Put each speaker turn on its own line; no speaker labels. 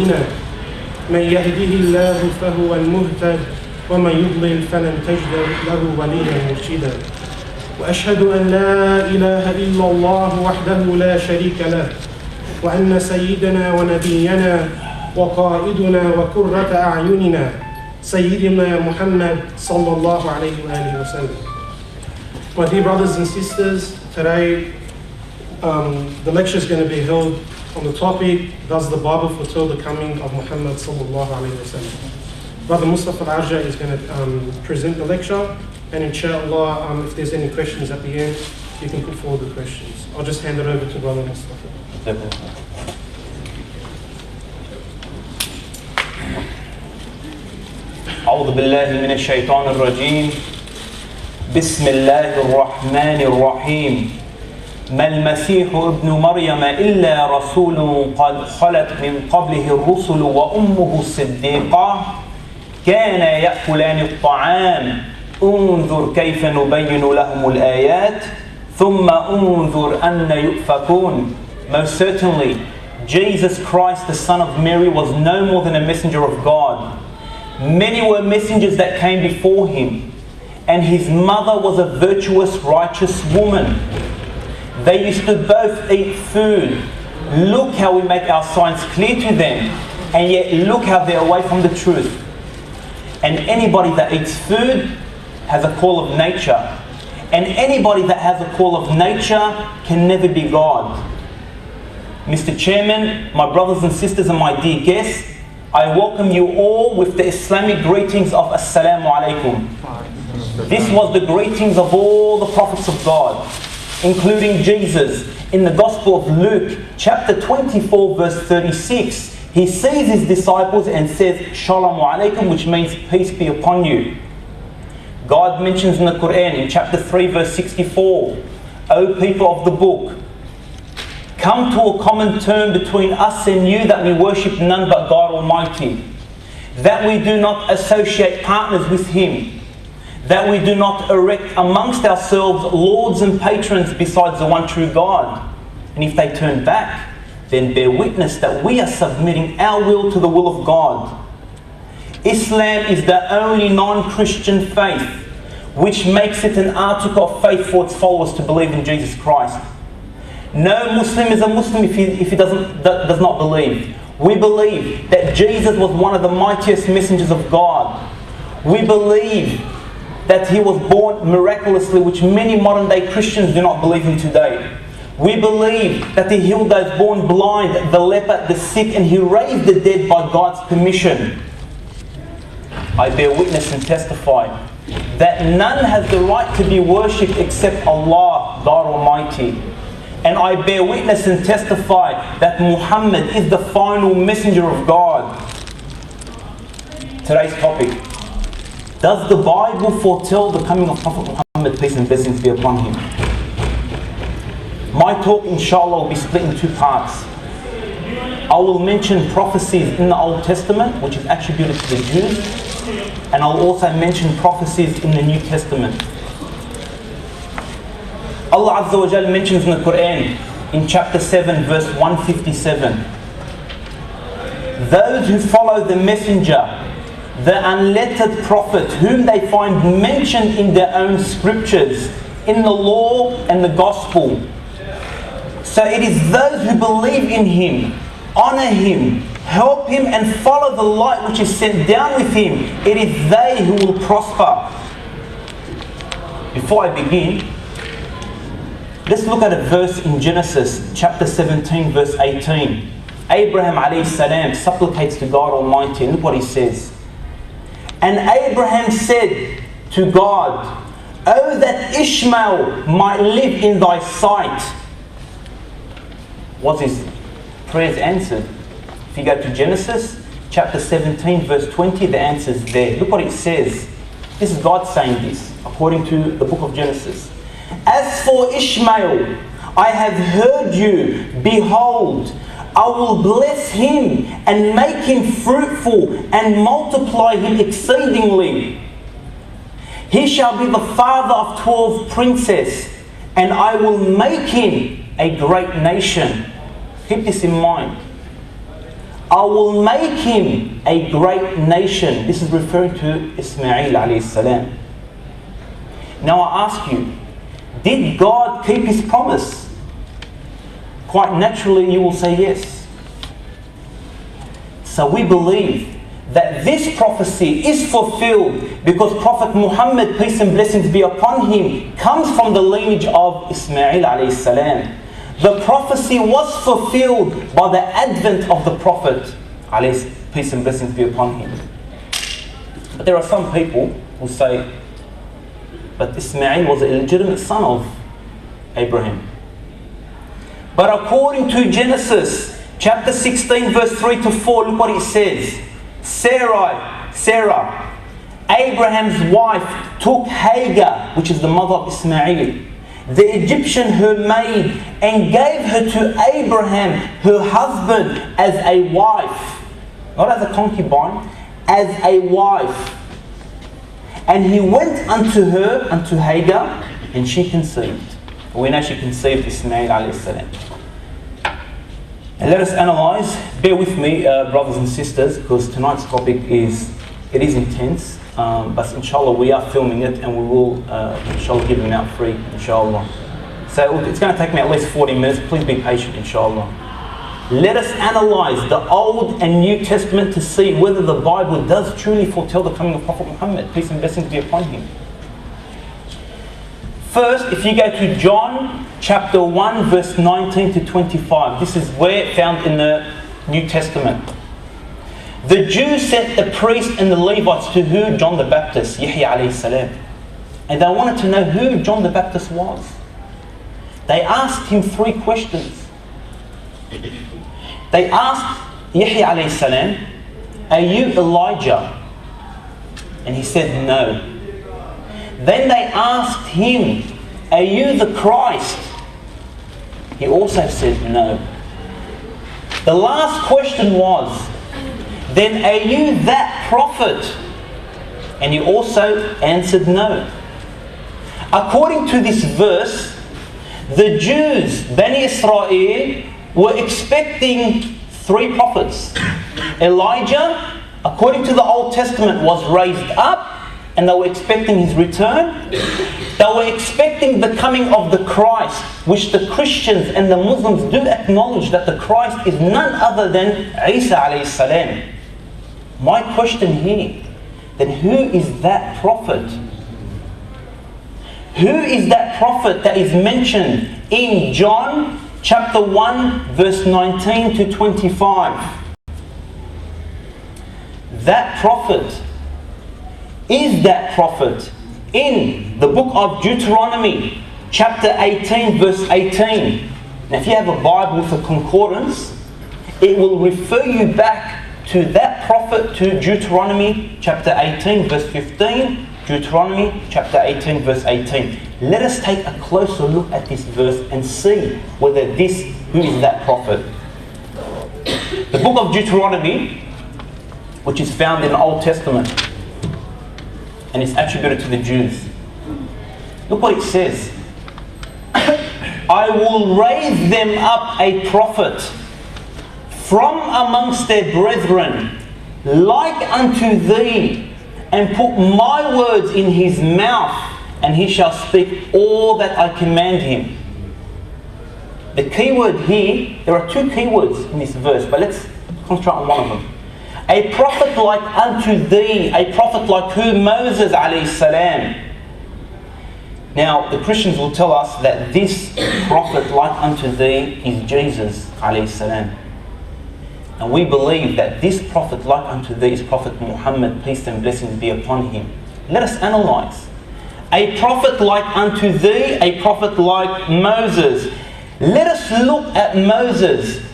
أعيننا من يهده الله فهو المهتد ومن يضلل فلن تجد له وليا مرشدا وأشهد أن لا إله إلا الله وحده لا شريك له وأن سيدنا ونبينا وقائدنا وقرة أعيننا سيدنا محمد صلى الله عليه وآله وسلم. My dear brothers and sisters, today the lecture is going to be held on the topic, does the Bible foretell the coming of Muhammad sallallahu alayhi wa sallam? Brother Mustafa Arja is going to present the lecture, and inshallah, if there's any questions at the end, you can put forward the questions. I'll just hand it over to Brother Mustafa.
أعوذ بالله من الشيطان الرجيم بسم الله الرحمن الرحيم ما المسيح ابن مريم إلا رسول قد خلت من قبله الرسل وأمه الصديقة كان يأكلان الطعام انظر كيف نبين لهم الآيات ثم انظر أن يؤفكون. Most certainly, Jesus Christ, the Son of Mary, was no more than a messenger of God. Many were messengers that came before him, and his mother was a virtuous, righteous woman. They used to both eat food. Look how we make our signs clear to them, and yet look how they're away from the truth. And anybody that eats food has a call of nature, and anybody that has a call of nature can never be God. Mr. Chairman, my brothers and sisters and my dear guests, I welcome you all with the Islamic greetings of Assalamu alaikum. This was the greetings of all the prophets of God, including Jesus. In the Gospel of Luke, chapter 24, verse 36, he sees his disciples and says, Shalom alaikum, which means peace be upon you. God mentions in the Quran, in chapter 3, verse 64, O people of the book, come to a common term between us and you that we worship none but God Almighty, that we do not associate partners with Him, that we do not erect amongst ourselves lords and patrons besides the one true God. And if they turn back, then bear witness that we are submitting our will to the will of God. Islam is the only non-Christian faith which makes it an article of faith for its followers to believe in Jesus Christ. No Muslim is a Muslim if he does not believe. We believe that Jesus was one of the mightiest messengers of God. We believe that He was born miraculously, which many modern day Christians do not believe in today. We believe that He healed those born blind, the leper, the sick, and He raised the dead by God's permission. I bear witness and testify that none has the right to be worshipped except Allah, God Almighty. And I bear witness and testify that Muhammad is the final messenger of God. Today's topic. Does the Bible foretell the coming of Prophet Muhammad, peace and blessings be upon him? My talk, inshallah, will be split in two parts. I will mention prophecies in the Old Testament, which is attributed to the Jews. And I'll also mention prophecies in the New Testament. Allah Azza wa Jal mentions in the Quran, in chapter 7, verse 157, those who follow the messenger, the unlettered prophet, whom they find mentioned in their own scriptures, in the law and the gospel. So it is those who believe in him, honor him, help him and follow the light which is sent down with him. It is they who will prosper. Before I begin, let's look at a verse in Genesis chapter 17 verse 18. Abraham alayhi salam supplicates to God Almighty, and look what he says. And Abraham said to God, oh, that Ishmael might live in thy sight. Was his prayers answered? If you go to Genesis chapter 17 verse 20, the answer is there. Look what it says. This is God saying this, according to the book of Genesis. As for Ishmael, I have heard you. Behold, I will bless him and make him fruitful and multiply him exceedingly. He shall be the father of 12 princes, and I will make him a great nation. Keep this in mind. I will make him a great nation. This is referring to Ismail alayhi salam. Now I ask you, did God keep his promise? Quite naturally you will say yes. So we believe that this prophecy is fulfilled because Prophet Muhammad, peace and blessings be upon him, comes from the lineage of Ismail alayhi salam. The prophecy was fulfilled by the advent of the Prophet, peace and blessings be upon him. But there are some people who say, but Ismail was an illegitimate son of Abraham. But according to Genesis chapter 16 verse 3 to 4, look what it says. Sarah, Abraham's wife, took Hagar, which is the mother of Ismail, the Egyptian, her maid, and gave her to Abraham, her husband, as a wife. Not as a concubine, as a wife. And he went unto her, unto Hagar, and she conceived. We know she conceived Ismail alayhi salam. And let us analyze, bear with me brothers and sisters, because tonight's topic is intense. But inshallah we are filming it and we will inshallah give them out free, inshallah. So it's going to take me at least 40 minutes. Please be patient, inshallah. Let us analyze the Old and New Testament to see whether the Bible does truly foretell the coming of Prophet Muhammad, peace and blessings be upon him. First, if you go to John chapter 1 verse 19 to 25, this is where found in the New Testament. The Jews sent the priests and the Levites to who? John the Baptist, Yahya alayhi salam. And they wanted to know who John the Baptist was. They asked him 3 questions. They asked Yahya alayhi salam, are you Elijah? And he said no. Then they asked him, are you the Christ? He also said no. The last question was, then are you that prophet? And he also answered no. According to this verse, the Jews, Bani Israel, were expecting 3 prophets. Elijah, according to the Old Testament, was raised up and they were expecting his return. They were expecting the coming of the Christ, which the Christians and the Muslims do acknowledge that the Christ is none other than Isa alayhi salam. My question here, then who is that prophet? Who is that prophet that is mentioned in John chapter 1 verse 19 to 25? That prophet is that prophet in the book of Deuteronomy chapter 18 verse 18. Now if you have a Bible with a concordance, it will refer you back to that prophet, to Deuteronomy chapter 18 verse 15, Deuteronomy chapter 18 verse 18. Let us take a closer look at this verse and see who is that prophet. The book of Deuteronomy, which is found in the Old Testament, and it's attributed to the Jews. Look what it says. I will raise them up a prophet from amongst their brethren, like unto thee, and put my words in his mouth, and he shall speak all that I command him. The key word here, there are 2 key words in this verse, but let's concentrate on one of them. A prophet like unto thee, a prophet like who? Moses alayhi salam. Now the Christians will tell us that this prophet like unto thee is Jesus alayhi salam. And we believe that this prophet like unto thee is Prophet Muhammad, peace and blessings be upon him. Let us analyze. A prophet like unto thee, a prophet like Moses. Let us look at Moses.